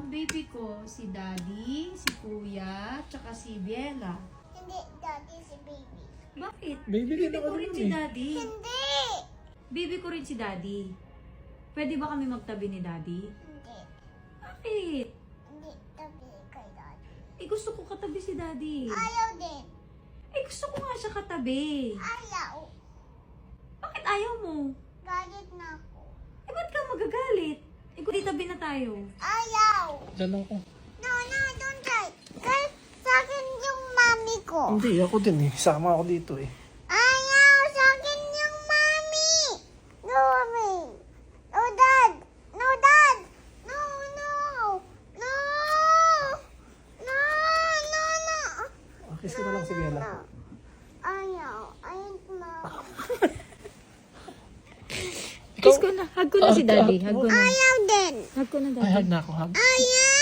baby ko, si Daddy, si Kuya, tsaka si Biela. Hindi, daddy si baby. Bakit? Baby din ako ko rin dun si eh. Daddy. Hindi! Baby ko rin si Daddy. Pwede ba kami magtabi ni Daddy? Hindi. Bakit? Hindi tabi kay daddy. Eh, gusto ko katabi si Daddy. Ayaw din. Eh, gusto ko nga siya katabi. Ayaw. Bakit ayaw mo? Galit na ako. Eh, ba't ka magagalit? Eh, kung tabi na tayo. Ayaw. Diyan ako. No, don't try. Kaya sa akin yung mami ko. Hindi, ako din eh. Sama ako dito eh. Ayaw sa akin yung mami. No, mami. No, dad. No, dad. No, no. No. No, no, no. Kiss ko na lang si Bella. Ayaw. Ayaw na. Kiss ko na. Hug ko na si Daddy. Hug ko na. Ayaw din. Hug ko na, Ay, Daddy. hug na ako, hug. Ayaw.